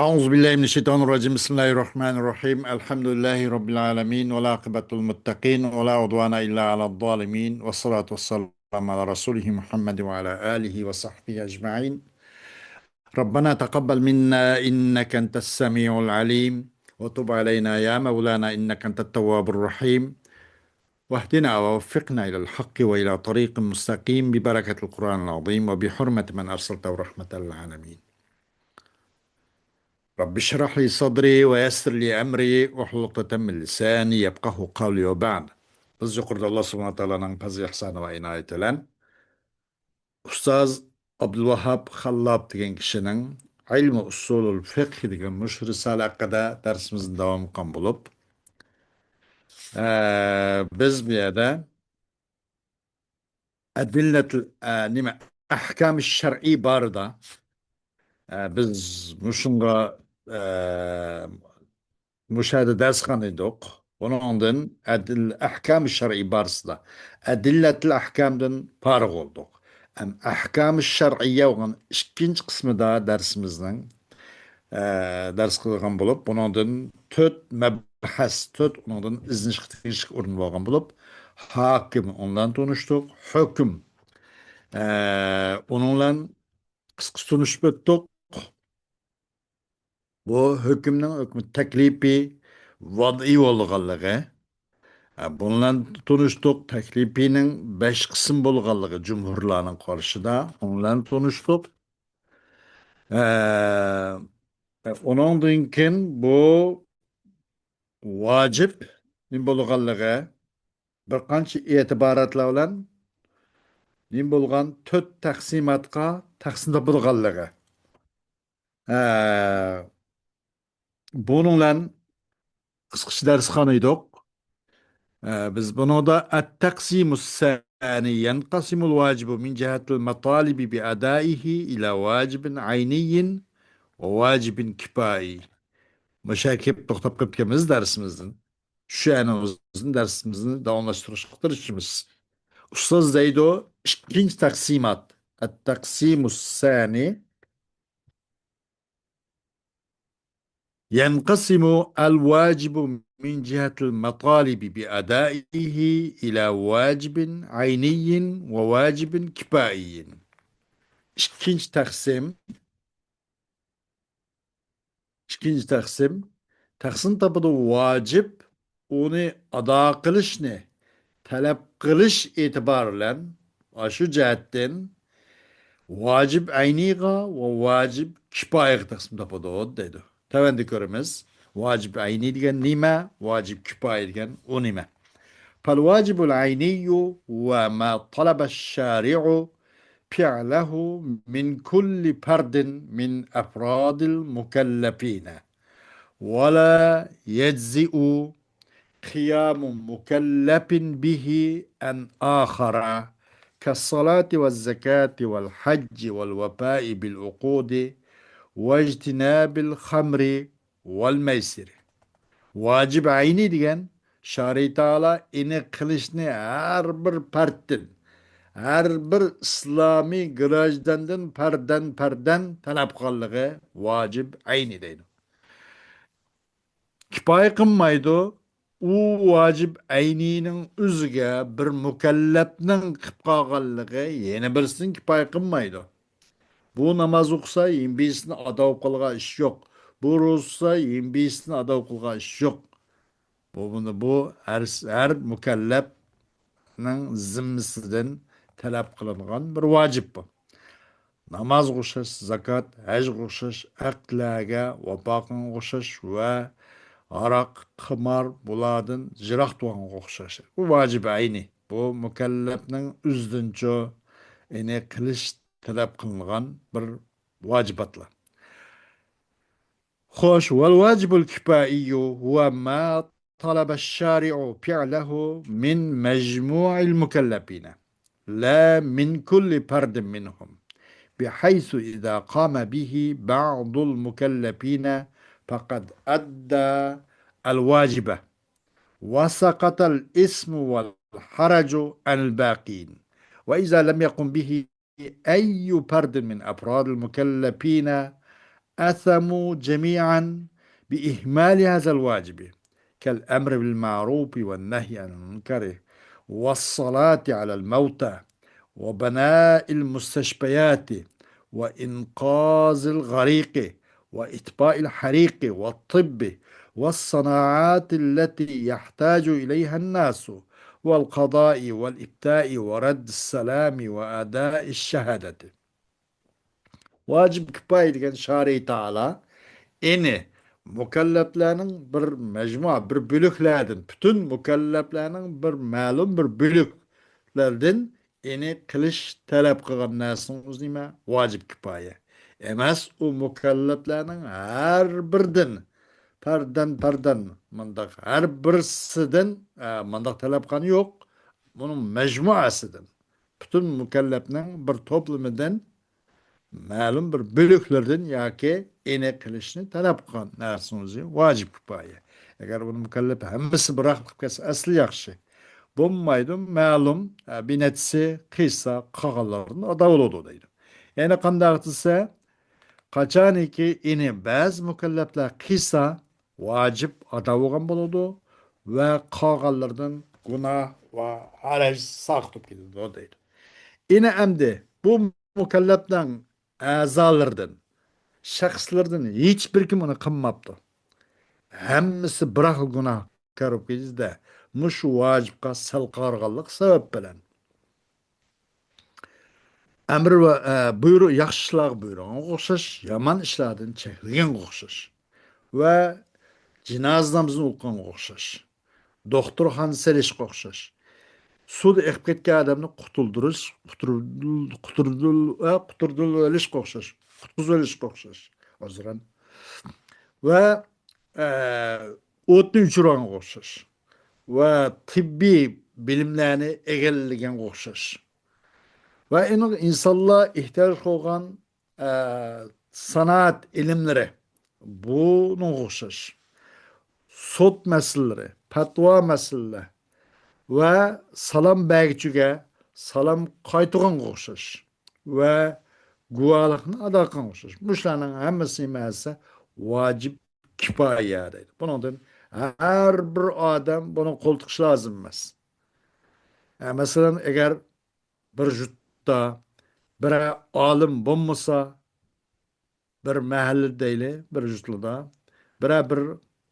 أعوذ بالله من الشيطان الرجيم بسم الله الرحمن الرحيم الحمد لله رب العالمين والعاقبة للمتقين ولا عدوان إلا على الظالمين والصلاة والسلام على رسوله محمد وعلى آله وصحبه أجمعين. ربنا تقبل منا إنك أنت السميع العليم وتب علينا يا مولانا إنك أنت التواب الرحيم واهدنا ووفقنا إلى الحق وإلى طريق مستقيم ببركة القرآن العظيم وبحرمة من أرسلته رحمة للعالمين. رب اشرح لي صدري ويسر لي أمري واحلل عقدة من لساني يفقهوا قولي وبعد. Biz yuqorida Alloh subhanahu va taoloning fazl ihsoni va inoyati bilan ustoz Abdulvahhab Xallob degan kishining ilmi usulul fiqh degan mushh risala haqida darsimizni davom qilgan bo'lib, biz bu yerda adillatul nima ahkam shar'iy borida biz mushunga مشاهدة درس قانيدوق ونعندن الأحكام الشرعية بارسدا أدلة الأحكام دن فارغ olduq. أحكام الشرعية وغن إشكينج قسم دا درس مزنن درس قلغان بولوب ونعندن تۆt مبحث تۆt ونعندن إزنش قتيش ورن بولغان بولوب hakim ondan konuştuk. Hüküm onunla kısa konuşup öttük. Bu hükmü teklifi vadi olğanlığı. Bundan tanıştık. Teklifinin 5 kısım bolğanlığı cumhurlarının karşıda. Ondan tanıştık. Ondan keyin bu vacip nim bolğanlığı bir qancha e'tiboratlar bilan nim bolğan 4 taqsimatga taqsimda bolğanlığı. Bununla qisqacha dars qanaydiq. biz bunu da at-taksimus sani yanqasimul vacibu min cihatil matalibi bi adaihi ila vacibin ayniyin ve vacibin kipai. Meşakip toxtab qilib dersimizin. Şu anımızın dersimizin davamlaştırışıqtır işimiz. Ustaz deydi ikinci taksimat. At-taksimus sani ينقسم الواجب من جهة المطالب بأدائه إلى واجب عيني وواجب كفائي. İkinci taksim, taksim tabi vacip, onu ada kılış ne? Talep kılış itibariyle, şu cihetten, vacip ayniga ve vacip kifayi taksim tabi o dedi. Tevendi körümüz, vacip ayni diyen nime, vacip kifayi diyen o nime. فالواجب العيني هو ما طلب الشارع فعله من كل فرد من أفراد المكلفين ولا يجزئ قيام مكلف به عن آخر كالصلاة والزكاة والحج والوفاء بالعقود واجتناب الخمر والميسر. Vacip ayni degan Şari Teala ini kılışını her bir parttin, her bir İslami grajdandan perden talep kıllığı vacip ayni deydi. Kipaye kılmaydı, o vacip ayninin üzüge bir mükellefnin kıpkağallığı yeni birisinin kipaye kılmaydı. Bu namaz okusa 25'sini ada kılga iş yok. Bu rozsa 25'sini ada kılga iş yok. Bu her mükellefnin zimmisinden talep kılıngan bir vacip bu. Namaz kuşaş, zakat, hac kuşaş, aklaga, vapakın kuşaş ve arak, kımar, buladın, jirak tuğan kuşaş. Bu vacip aynı. Bu mükellefnin üzdünçü, kılıç talep kılıngan bir vacibatlar. خوش والواجب الكفائي هو ما طلب الشارع فعله من مجموع المكلفين لا من كل فرد منهم بحيث إذا قام به بعض المكلفين فقد أدى الواجب وسقط الإثم والحرج عن الباقين وإذا لم يقم به أي فرد من أفراد المكلفين أثموا جميعا بإهمال هذا الواجب، كالأمر بالمعروف والنهي عن المنكر، والصلاة على الموتى، وبناء المستشفيات، وإنقاذ الغريق، وإطفاء الحريق، والطب، والصناعات التي يحتاج إليها الناس، والقضاء والإفتاء ورد السلام وأداء الشهادة. Vacip kifayet degan şari taala eni mükelleflerinin bir mecmua, bir bölüklerden, bütün mükelleflerinin bir ma'lum bir bölüklerden eni kılış talep kılgan narsamiz nima? Vacip kifoya. Emas o mükelleflerinin her birden pardan mındaq her birisinden mındaq talep kılgani yok. Bunun mecmuasıdan. Bütün mükelleflerin bir toplumundan ma'lum bir bölüklerden yoki ene qilishni talab qilgan narsani o'zi vojib kifoya. Agar buni mukallaf hammasi bir qilib kelsa asli yaxshi. Bo'lmaydi, ma'lum bir netsi qilsa qolganlarni ado bo'ladi deydi. Yana qanday qilsa, qachoniki eni ba'zi mukallaflar qilsa vojib ado bo'lgan bo'ladi va qolganlardan gunoh va haraj saqitib ketadi deydi. Yine emdi bu mükelleften azalardan, şahslardan hiçbir kim onu kılmaptı. Hemmisi bırak günah karıp gizde. Muş vacibka sel qarğanlıq sebep bilen. Emir ve buyru yaxşı işler buyruğuna oxşaş, yaman işlerden çekilgen oxşaş. Ve cinazamızın okuyan oxşaş. Doktorxan seliş oxşaş. Sud eqib ketgan odamni quturdul o'lish o'xshash, qutqizib o'lishga o'xshash. Hozir ham va e, o'tni o'chirganga o'xshash va tibbiy bilimlarni egallaganga o'xshash. Va insonlar ehtiyoj qilgan e, san'at ilmlari buni o'xshash. Sud masalalari, fatvo masalalari va salom bergichiga salom qaytarganga o'xshash va guvohlikni ado qilganga o'xshash. Bularning hammasi emas vojib kifoya deydi. Bundan har bir odam buni qo'ltiqish lozim emas. Masalan, agar bir yurtda bir olim bo'lmasa, bir mahallada deyli, bir yurtda bir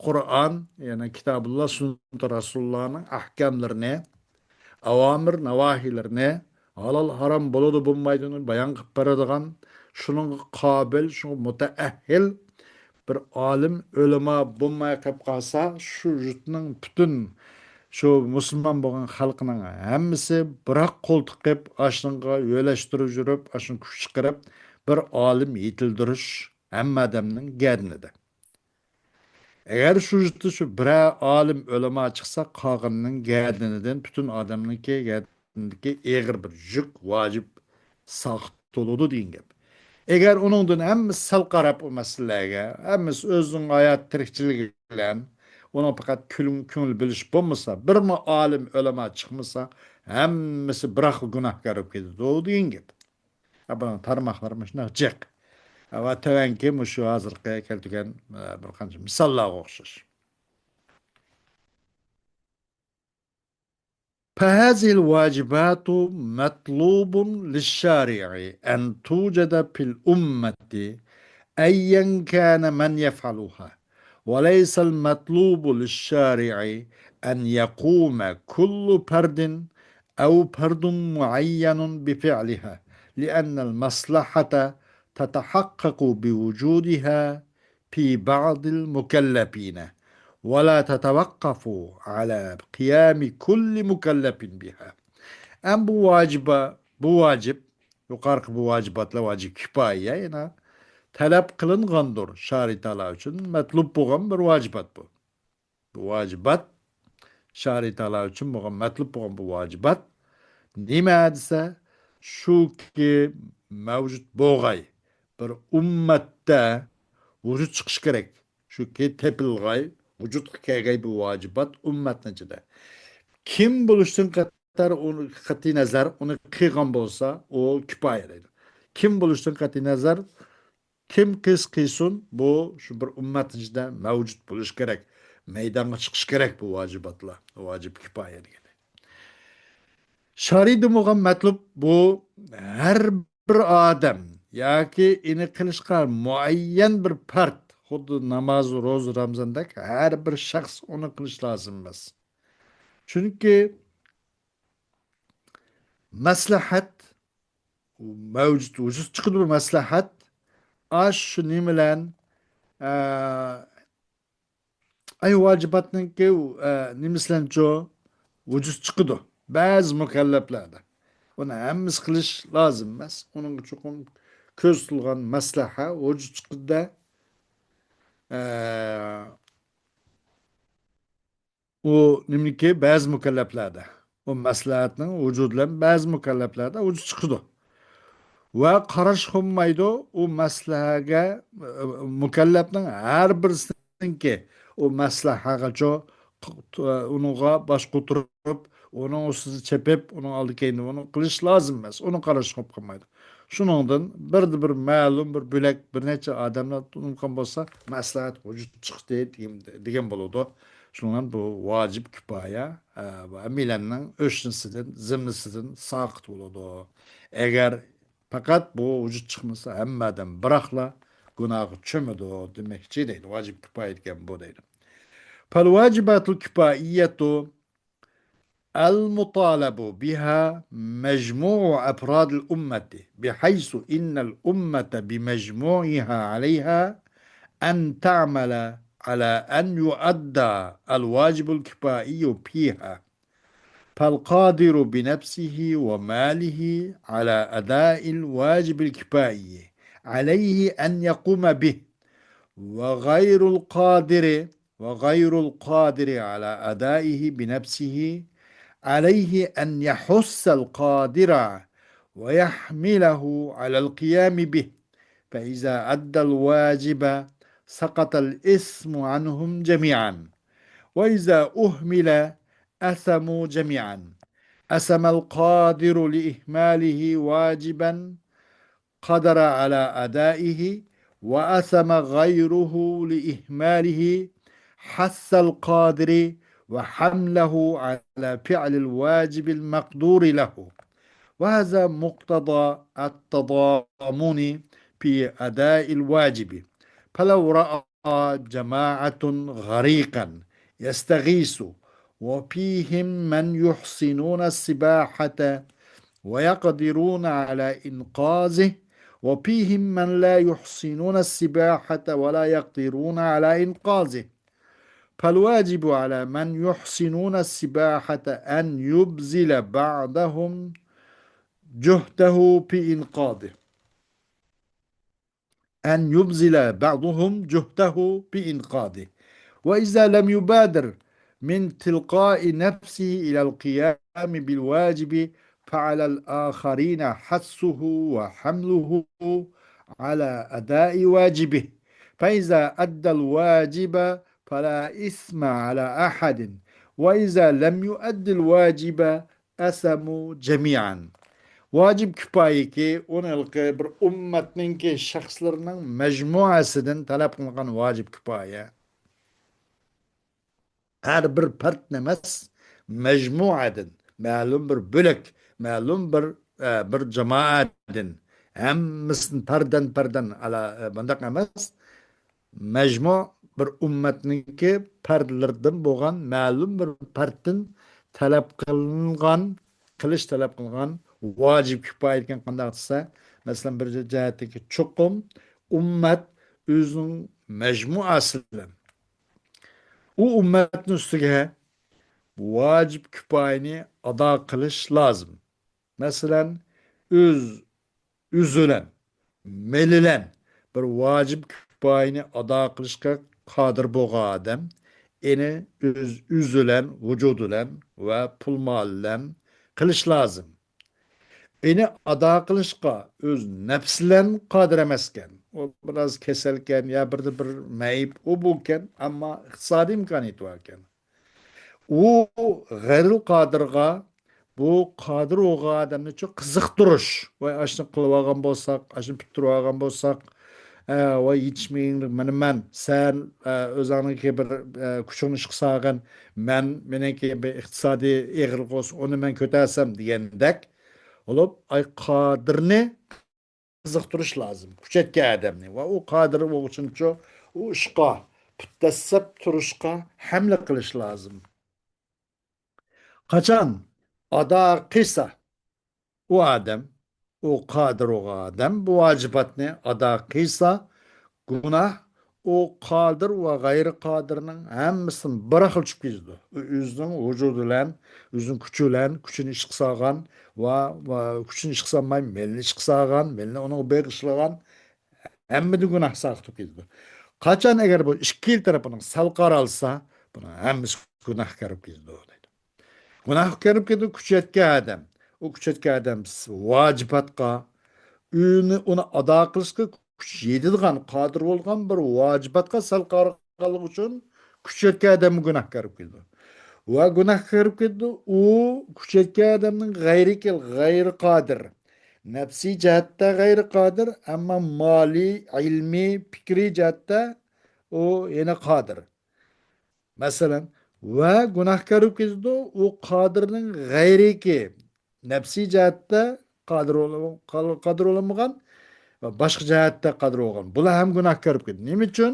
Qur'on, ya'ni Kitobulloh, sunnat Rasulullohning ahkomlarini, avamir navahilerini, halal haram bo'ladi bo'lmaydini bayon qilib beradigan, shuning qobil, shu mutaahhil bir olim ulamo bo'lmay qolib qolsa, shu yurtning butun shu musulmon bo'lgan xalqining hammasi biroq qo'ltiq qilib ashunga yo'lashtirib yurib, ashun kuch chiqarib bir olim yetildirish hamma odamning gardinida. Eğer şu bir alim ölüme çıksa kağının gerdininden bütün adamınki gerdindeki eğer bir yük vacip sağıt doludu deyin gep. Eğer onundan hem sal qarab o meseleye, hem özünün hayat tirikçiliği bilen, ona fakat küngül biliş bulmasa, bir mi alim ölüme çıkmasa, hemmisi bırak günahkar olup gidiyor. O deyin gep. Bana tarmaklarmış ne cek. Ama tevenki şu hazır keltigen bir kanca misallar okşaş. فهذه الواجبات مطلوب للشارع أن توجد في الأمة أيا كان من يفعلها، وليس المطلوب للشارع أن يقوم كل فرد أو فرد معين بفعلها، لأن المصلحة تتحقق بوجودها في بعض المكلفين، ولا تتوقف على قيام كل مكلف بها. Em bu vacip, yukarı bu vacibatla vacip kifaya yani talep kılıngandır şaritalar için metlub boğan bir vacibat bu. Bu vacibat şaritalar için boğan metlub boğan bu vacibat nima desa şu ki mevcut boğay bir ummatda vücut çıkış gerek. Şu ki tepilgay vücut kelgay bu vacibat ummatning ichida. Kim bo'lishdan qattar uni qat'iy nazar uni qilgan bo'lsa, o kifoya deydi. Kim bo'lishdan qat'iy nazar kim qis qilsin bu shu bir ummat ichida mavjud bo'lishi kerak. Maydonga chiqish kerak bu vojibotlar, vojib kifoya degan. Shariy demoqan matlub bu har bir odam yoki ini qilishga muayyan bir part, xuddi namoz, ro'za, Ramazondek har bir shaxs uni qilish lozim emas. Chunki maslahat mavjud vujud chiqdi bu maslahat ash shuning bilan ay vojibatninki nimasilancho vujud chiqdi. Ba'zi mukallaflarda uni hammasi qilish lozim emas. Uning chuqur ko'z tutilgan maslaha vujud chiqdida u nimiki ba'zi mukallaflarda o maslahatning vujudi bilan ba'zi mukallaflarda vujud chiqdi. Va qarash qilmaydi u maslahaga mukallafning har birisiniki u maslahagacha uningga bosh qo'tirib uning ustida chepib uning oldi keyin uni qilish lozim emas, uni qarash qilib qilmaydi. Shuningdan bir ma'lum bir bo'lak bir necha odamlar unutgan bo'lsa maslahat vujud chiqdi degan bo'ladi. Shundan bu vojib kifoya va millatning o'shnisidan zimnisidan soqit bo'ladi. Agar fakat bu vücut çıkması hemmadan bırakla günahı çömüdü demekçi değil. Vacip kifayetken bu değil. Fal vacibatul kifaiyetu el mutalabu biha mecmu'u efradil ümmeti bihaysu innel ümmete bi mecmu'iha aleyha en ta'mala ala en yuadda el vacibul kifaiyu fiha. فالقادر بنفسه وماله على أداء الواجب الكفائي عليه أن يقوم به وغير القادر على أدائه بنفسه عليه أن يحث القادر ويحمله على القيام به فإذا أدى الواجب سقط الإثم عنهم جميعا وإذا أهمل أثموا جميعا أثم القادر لإهماله واجبا قدر على أدائه وأثم غيره لإهماله حث القادر وحمله على فعل الواجب المقدور له وهذا مقتضى التضامن في أداء الواجب فلو رأى جماعة غريقا يستغيث وفيهم من يحسنون السباحة ويقدرون على إنقاذه وفيهم من لا يحسنون السباحة ولا يقدرون على إنقاذه فالواجب على من يحسنون السباحة أن يبذل بعضهم جهده في إنقاذه وإذا لم يبادر من تلقاء نفسه إلى القيام بالواجب فعلى الآخرين حثه وحمله على أداء واجبه فإذا أدى الواجب فلا إثم على أحد وإذا لم يؤد الواجب أثموا جميعا. Vacib kifoya ki onu bir ummatninki shaxslarning majmuasidan talab qilingan vacib kifoya. Her bir part emas, majmuadan, ma'lum bir bo'lak, ma'lum bir jamoadan, hammasini pardan ala bundoq emas, majmu bir ummatninki pardlardan bo'lgan ma'lum bir partdan talab qilingan, qilish talab qilingan vacib kifoya ekan qanday desa, masalan bir jihatdagi chuqum ummat o'zining majmuasi bilan u ummatning ustiga vacib kifoyani ado qilish lozim. Masalan, üzülen, melilen bir vacib kifoyani ado qilishga qodir bo'lgan odam, eni üzülen, vujudilan va pul mol bilan qilish lozim. Eni ado qilishga o'z nafs bilan qodir emaskan. O biraz keselken ya bir mayib o bo'lgan, ammo iqtisodiy imkoniyati bor ekan. U g'ayril qodirga bu qodir bo'lgan odamni çok qiziqtirish va ashuni qilib olgan bo'lsak, ashuni bitirib olgan bo'lsak, va yetishmaganlik man sen o'zingniki bir kuchingni chiqsag'in meniki bir iqtisodiy eg'irlik bo'lsa uni men ko'tarsam degandek olib ay qodirni qiziqtirish lozim kuchatgan odamni va u qodir uchuncha u ishqa puttassab turishga hamla qilish lozim qachon ado qilsa u odam u qodir u odam bu vajibatni ado qilsa gunoh u qodir va g'ayri qodirning hammasini bir xil tushib ketdi o'zining vujudi bilan o'zining kuchi bilan kuchini ish qilsa olgan va kuchini ish qilsa olmay melni ish qilsa olgan melni uni beg'ishlagan hammada gunoh soqitib ketdi qachon agar bu ikki tarafining sal qaralsa buni hammasi gunohkor bo'lib ketdi gunoh kirib ketdi kuchayotgan odam u kuchayotgan odam vojibatga uni ado qilishga kuch yetadigan qodir bo'lgan bir vojibatga sal qarag'anligi uchun kuchayotgan odam gunohkor bo'lib ketdi va gunoh kirib ketdi u kuchayotgan odamning g'ayri qodir nafsiy jihatda g'ayri qodir ammo moliy ilmiy fikriy jihatda u yana qodir masalan va gunohkor bo'lib ketdi u qodirning g'ayriki nafsiy jihatda qodir bo'lmagan va boshqa jihatda qodir bo'lgan bular ham gunohkor bo'lib ketdi nima uchun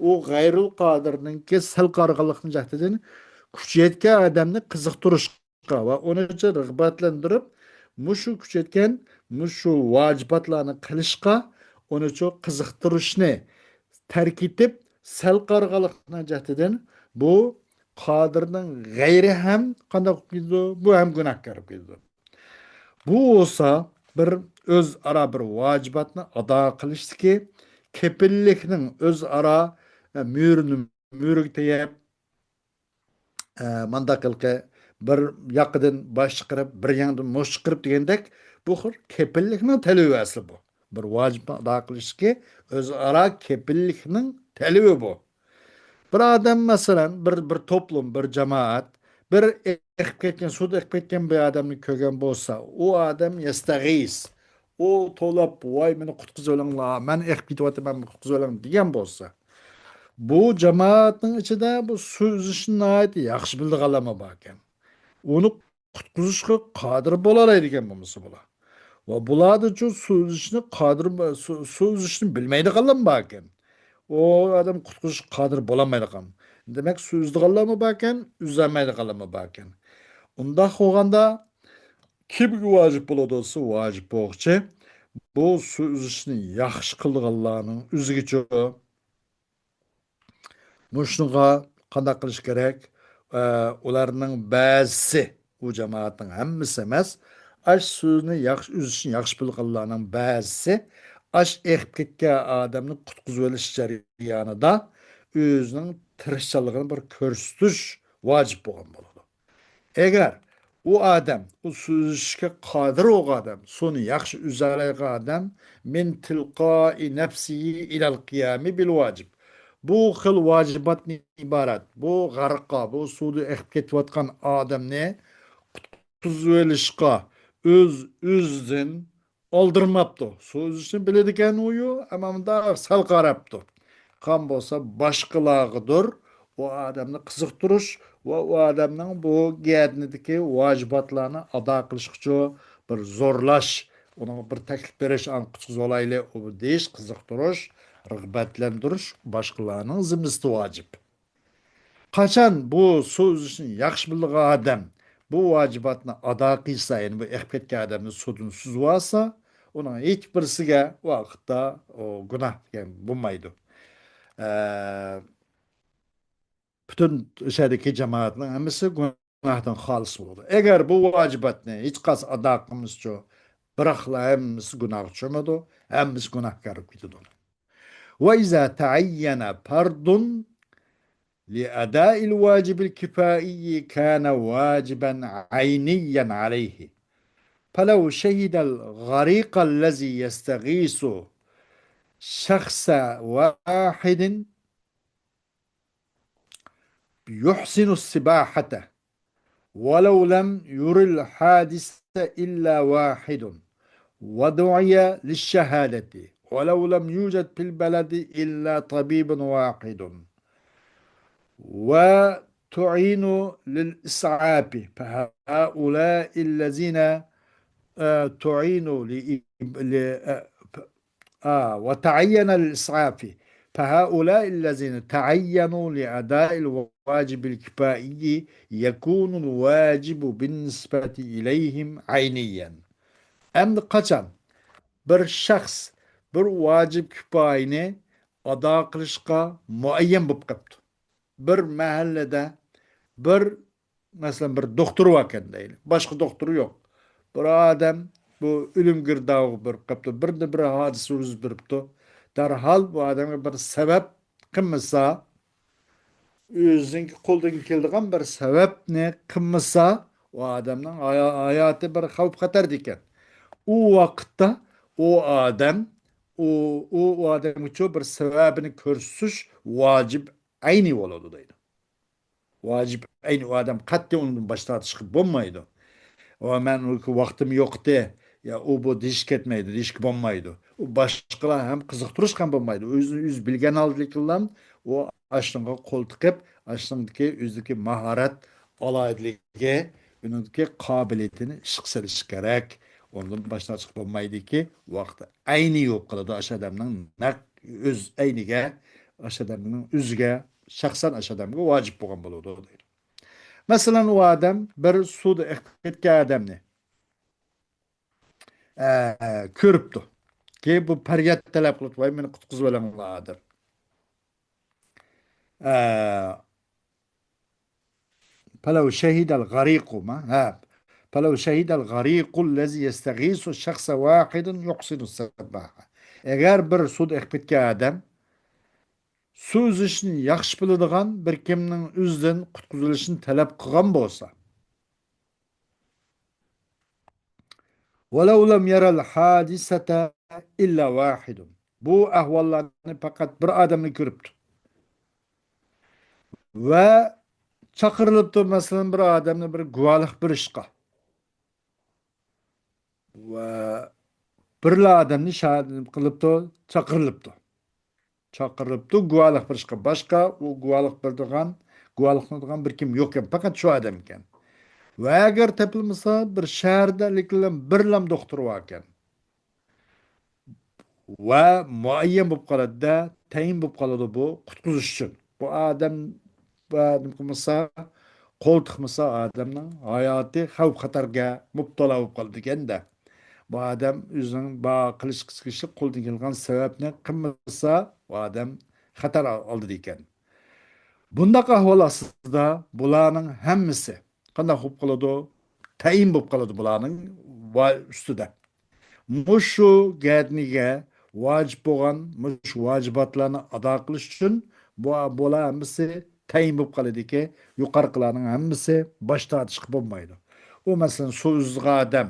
u g'ayrul qodirninki sal qarg'anlikni jihatidan kuchayotgan odamni qiziqtirishga va uni rag'batlantirib mushu kuchayotgan mushu vojibotlarni qilishga uni qiziqtirishni tark etib sal qarg'anlikni jihatidan bu qodirning g'ayri ham qanday qilib bu ham gunohkor bo'lib bu bo'lsa bir o'zaro bir vojibotni ado qilishdiki kepillikning o'zaro mo'riga tegib mandaq bir yoqidan bosh chiqarib bir yoqdan mo'sh chiqarib degandek bu xil kepillikning talabasi bu bir vojibni ado qilishki o'zaro kepillikning talabi bu bir odam masalan bir to'plum bir jamoat bir eqib ketgan suvda eqib ketgan bir odamni ko'rgan bo'lsa u odam yastag'is u to'lab voy meni qutqizib olinglar man eqib ketyapman qutqizib oling degan bo'lsa bu jamoatning ichida bu suv uzishni yaxshi bildiganlar bor ekan uni qutqizishga qodir bo'la oladigan bo'lmasa bular va bularni uchun suv uzishni qodir suv uzishni bilmaydiganlar bor ekan o adam qutqizish qodir bo'lolmaydigan demak suv uzdiganlarmi bor ekan uzolmaydiganlarmi bor ekan unda qilganda kimga vojib bo'ladi bo'lsa vojib bo'lg'chi bu suv uzishni yaxshi qilganlarning o'zigacha Muşnuğa qanday qilish kerak? Ularning ba'zisi u jamoatning hammasi emas, ash so'zni yaxshi uzishni yaxshi bilganlarning ba'zisi ash eqib ketgan odamni qutqizib olish jarayonida o'zining tirishchiligini bir ko'rsatish vojib bo'lgan bo'ladi. Agar u odam u so'zishga qodir bo'lgan odam, suvni yaxshi uzalaydigan odam min tilqoi nafsihi ilal qiyami bil vojib. Bu xil vojibatni iborat. Bu g'arqqa, bu suvda eqib ketayotgan odamni qutqizib olishga o'zidan oldirmabdi. So'zishni biladigan uyu, ammo unda sal qarabdi. Qan bo'lsa boshqalargadir o odamni qiziqtirish va u odamning bu giyatnidagi vojibatlarni ado qilish uchun bir zo'rlash, ona bir taklif berish, qutqizib olayli, u deyish, qiziqtirish, rag'batlantirish boshqalarning zimmasida vojib. Qachon bu so'z ishni yaxshi bilgan odam bu vojibatni ado qilsa, ya'ni bu eqib ketgan odamni suvdan suzib olsa, uning hech birisiga vaqtda gunoh bo'lmaydi. Bütün o'shadagi jamoatning hammasi gunohdan xolis bo'ladi. Agar bu vojibatni hech qanday ado qilmascha, biroqlar hammasi gunoh tushmadi, hammasi gunohkor bo'lib ketadi. وإذا تعين فرض لأداء الواجب الكفائي كان واجبا عينيا عليه فلو شهد الغريق الذي يستغيث شخص واحد يحسن السباحة ولو لم ير الحادث إلا واحد ودعي للشهادة ولو لم يوجد في البلد إلا طبيب واحد وتعين للإسعاف، فهؤلاء الذين تعين ل- وتعين للإسعاف، فهؤلاء الذين تعينوا لأداء الواجب الكفائي يكون الواجب بالنسبة إليهم عينيا. أم قچan bir şahs bir vacib kifayini ada kılışka muayyen bulup kaptı. Bir mahallede bir mesela bir doktor vaken değil. Başka doktoru yok. Bir adam bu ölüm gırdağı bir kaptı. Bir de bir hadise yüz biripti. Derhal bu adamga bir sebep kılmasa, özünki koldan keldiğin bir sebep ne kılmasa o adamın hayatı bir havf hatar diken. O vakitte o adam o adam için bir sebebini körsüş vacip aynı oladı deydi. Vacip aynı o adam katte onun başta çıkıp bulmaydı. O men vaktim yoktu. Ya o bu diş ketmeydi, diş bulmaydı. O başkalar hem kızıktırış hem bulmaydı. Öz bilgen aldıklarından o aşkınga kol tıkıp aşkındaki özdeki maharet alaydılige önündeki kabiliyetini şıksırış gerek. Ondan başına çıkıp bulmaydı ki vakti aynı yok kılıdı aşadamның nak öz aynıge aşadamның özge şahsan aşadamga vacip bolgan boludu. Mesela o adam bir suda etken adamni ko'ribdi keyin bu faryod talab qilib voy meni qutqizib olinglar deb فلو شهد الغريق ما ها فلو شهد الغريق الذي يستغيث شخص واحد يحسن السباحة. Eğer bir suda ekip ketken adam su üzüşünü yaxshi biladigan bir kimning o'zidan qutqizilishini talab qilgan bo'lsa, ولو لم يرى الحادثة إلا واحد. Bu ahvallarni faqat bir odamni ko'ribdi va chaqirilibdi masalan bir odamni bir guvohlik berishga va birla odamni shahid qilibdi, chaqirilibdi guvohlik berishga. Boshqa u guvohlik beradigan, guvohlik qiladigan bir kim yo'q ekan, faqat shu odam ekan. Va agar topilmasa bir shaharda lekin birlam doktor bor ekan va muayyan bo'lib qoladida, tayin bo'lib qoladi bu qutqizish uchun. Bu odam qilmasa, qo'l tiqmasa odamning hayoti xavf xatarga mubtalo bo'lib qoladi ekanda. Bu odam o'zining ba qilish chiqishlik qo'ldan kelgan sababni qilmasa, bu odam xatar oldida ekan. Bundaq ahvol ostida bularning hammasi qanday bo'lib qoladi? Tayin bo'lib qoladi bularning ustida. Mushu gədniga vacib bo'lgan mush vajibatlarni ado qilish uchun bular hammasi tayin bo'lib qoladiki, yuqoriqilarning hammasi bosh tortishga bo'lmaydi. U masalan suv uzgan odam,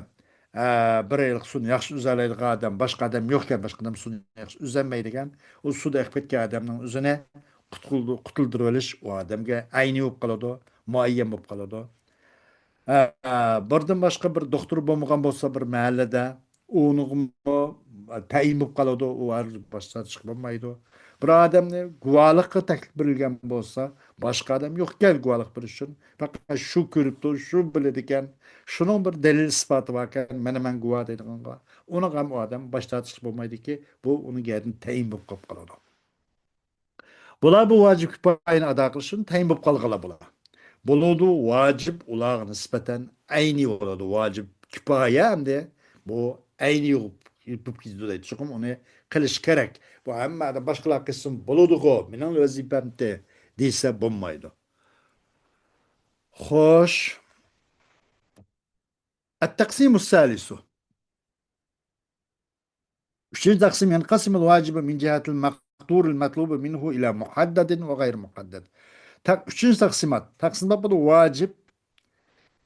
bir yil suvni yaxshi uzalaydigan odam, boshqa odam yo'q ekan, boshqa odam suvni yaxshi uzolmaydigan, u suvda eqib ketgan odamning o'zini qutuldirib olish u odamga ayni bo'lib qoladi, muayyan bo'lib qoladi. Birdan boshqa bir doktor bo'lmagan bo'lsa bir mahallada uni tayin bo'lib qoladi, u boshqa chiqib bo'lmaydi. Bir odamni guvohlikqa taklif berilgan bo'lsa, boshqa odam yo'q ekan guvohlik berish uchun. Faqat shu ko'ribdi, shu biladi ekan, shuning bir dalil isboti bor ekan, mana men guvoh deydiganga, uni ham u odam boshqa chiqib bo'lmaydiki, bu uni gardin tayin bo'lib qoladi. Bular bu vacib kifoyani ado qilish uchun tayin bo'lib qolganlar bular. Buludu vacip ular nispeten aynı oladı vacip kifaya hem de bu aynı yapıp gidiyor dedi. Çünkü onu kılış gerek. Bu ama da başkalar kısım buludu o. Benim vazifem de değilse bulmaydı. Hoş. التقسيم الثالث. Üçüncü taksim ينقسم الواجب من جهة المقدور المطلوب منه إلى محدد وغير محدد. Üçüncü taksimat. Taksimat bu vacip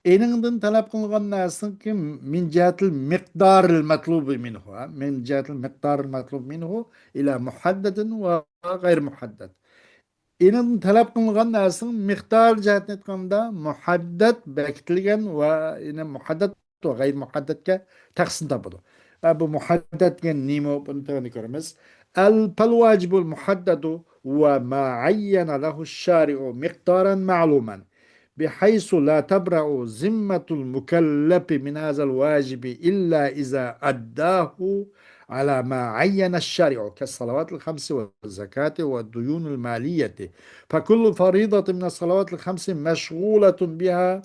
Eninden talep kılıngan narsa ki min cihatil miktaril matlubi minhu. Min cihatil miktaril matlubi minhu ila muhaddedin ve gayr muhadded. Eninden talep kılıngan narsa miktar cihatini etkanda muhadded bekitilgen ve yine muhadded ve gayr muhaddedke taksim tapıdı. أبو محدد كان نيمو بنتغني كرمز. فالواجب المحدد هو ما عين له الشارع مقدارا معلوما بحيث لا تبرأ ذمة المكلف من هذا الواجب إلا إذا أداه على ما عين الشارع كالصلوات الخمس والزكاة والديون المالية. فكل فريضة من الصلوات الخمس مشغولة بها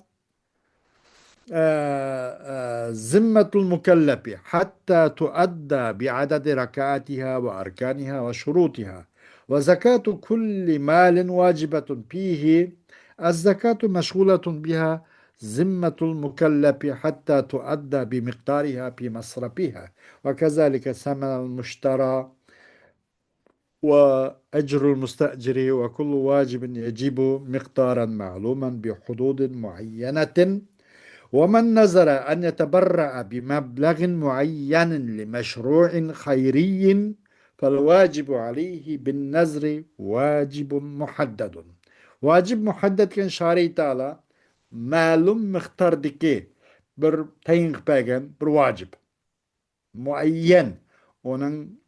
ذمة المكلف حتى تؤدى بعدد ركعاتها وأركانها وشروطها. وزكاة كل مال واجبة فيه. الزكاة مشغولة بها ذمة المكلف حتى تؤدى بمقدارها في مصرفها. وكذلك ثمن المشترى وأجر المستأجر، وكل واجب يجب مقدارا معلوما بحدود معينة. ومن نظر أن يتبرع بمبلغ معين لمشروع خيري فالواجب عليه بالنذر واجب محدد. واجب محدد كان شاري تعالى معلوم مختار دكي بر تين باغن بر واجب معين. onun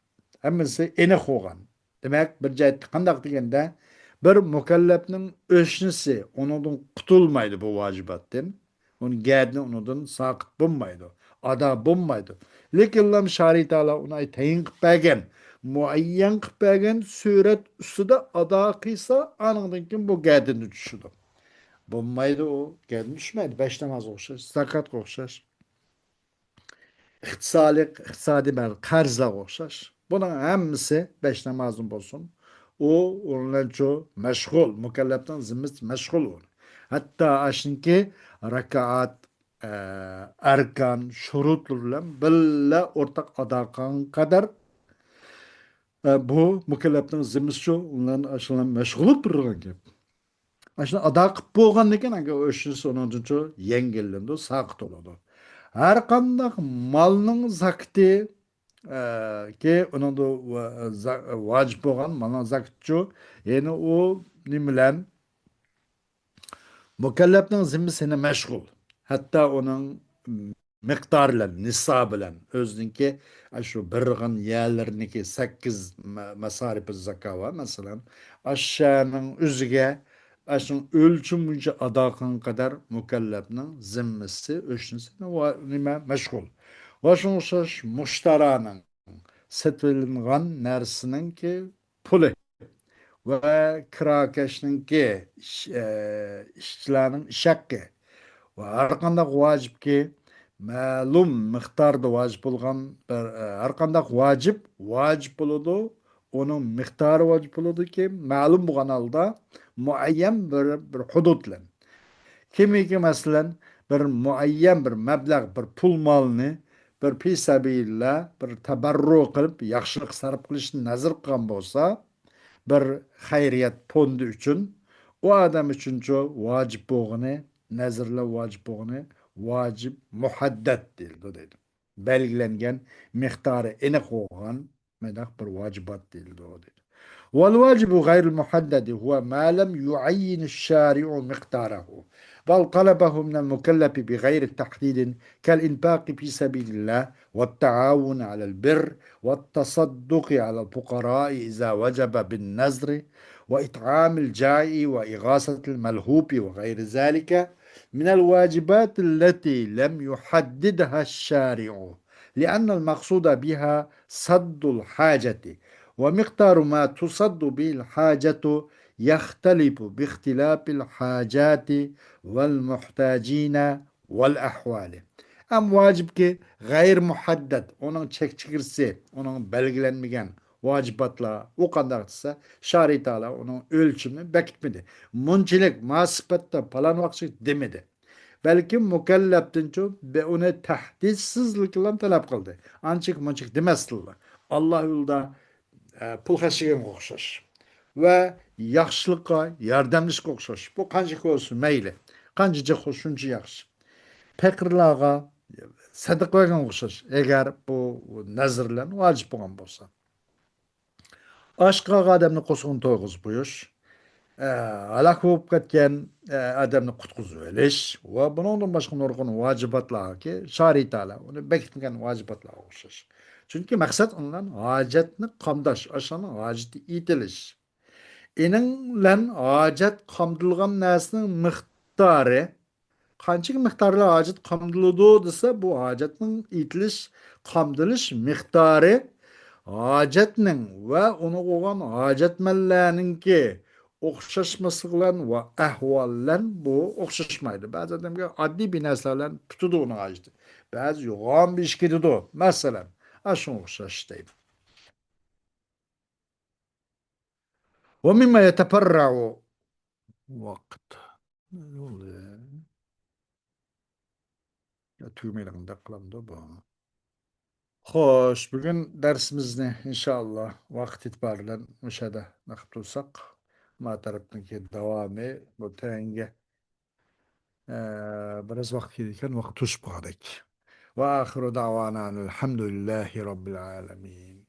hemmesi ene koğan. Demek bir cəhət qandaq degəndə bir mükellefnin öşnüsü onundan qutulmaydı bu vacibattan. Onun gədini onundan saqit bulmaydı. Ada bulmaydı. Lekin Allah şari taala ona tayin qıb bəgən, muayyan qıb bəgən surət üstüdə ada qıysa anından kim bu gədini düşüdü. Bulmaydı o. Gədini düşməydi. Beş namaz oxşar, zakat oxşar. İqtisadi bəli, qarzla oxşar. Bunun həmmisi beş namazın bolsun. O onunla çok meşgul, mükelleften zimmet meşgul olur. Hatta aşınki rakaat, e, erkan, şurutlarla billa ortak adakan kadar bu mükelleften zimmet şu, onların aşılan meşgul dururlar ki. Aslında ada qıp bolğandan keyin anga o'shinisi onuncu yengillendi, saqit oldu. Har qandaq malning zakati ki onun da vacip olan malning zakatçı yani o ne bilen mükellefning zimmisine meşgul. Hatta onun miqdor bilan, nisob bilan o'ziniki shu bir g'in yerlarniki 8 masarif zakova masalan aşağının o'ziga shu o'lchim bo'yicha ado qilgan qadar mukallafning zimmasi o'shanisini nima mashg'ul. Va shunga o'xshash mushtaraning sotilingan narsaninki puli va kirakashninki ishchilarning shaqqi ve her kandak vacip ki ma'lum miqdarda vacip bo'lgan har qanday vacip bo'ladi, onun miqdori vacip bo'ladi ki ma'lum bo'lgan holda muayyan bir hudud bilan. Kimiki masalan bir muayyan bir mablag' bir pul molni bir fi sabilillah bir tabarru qilib yaxshilik sarf qilishni nazr qilgan bo'lsa bir xayriyat fondi uchun o adam uchun vacip bo'lgani nazrla vacip bo'lgani vacip muhaddad deyildi. Belgilengen miktarı ene koygan medak bir vacibat deyildi o dedi. والواجب غير المحدد هو ما لم يعين الشارع مقداره بل طلبه من المكلف بغير تحديد كالإنفاق في سبيل الله والتعاون على البر والتصدق على الفقراء إذا وجب بالنذر وإطعام الجائع وإغاثة الملهوب وغير ذلك من الواجبات التي لم يحددها الشارع لأن المقصود بها سد الحاجة ومقدار ما تصد به الحاجة يختلف باختلاف الحاجات والمحتاجين والأحوال. Am vacip ki gayr muhadded, onun çekçigirsi, onun belgilenmeyen vacibatla o kadarsa şari taala onun ölçümünü bekitmedi. Munçilik, masipette falan vakti demedi. Belki mükelleftin çok ve ona tahdidsizlikle talep kıldı. Ancak munçik demezdiler. Allah yolda pul xərcləyən oxşar və yaxşılıqqa, yardımlaşqa oxşar. Bu qancıq olsun meyli. Qancıcaq olsunca yaxşı. Fəqirlərə sədaqəyə oxşar. Əgər bu nəzirlən vacib olan bolsa. Aşqa adamını qoşğun toyğuz buyur. halak bo'lib ketgan odamni qutqizib olish va bundan boshqa nurg'un vajibatlarki shariy ta'ala uni bekitgan vajibatlarga o'xshash. Chunki maqsad undan hojatni qamdash, o'shani hojati yetilish. Ening bilan hojat qamdilgan narsaning miqdori qancha miqdorda hojat qamdiladi desa, bu hojatning yetilish, qamdilish miqdori hojatning va uni bo'lgan hojatmanlarninki o'xshashmasi bilan va ahvollan bu o'xshashmaydi. Ba'zi odamga oddiy bir narsa bilan tutadi uni hojati. Ba'zi yo'g'on bir ish ketadi. Masalan, shunga o'xshash deydi. Va mimma yatafarra'u vaqt. Tugmaydigan qilamdi bu. Xo'sh, bugun darsimizni inshaalloh vaqt e'tibori bilan o'shada naqib tursak, ma tarafniki davomi bu tanga biroz vaqt ketgan vaqt to'shib qoldik. Va axiru davana alhamdulillahi robbil alamin.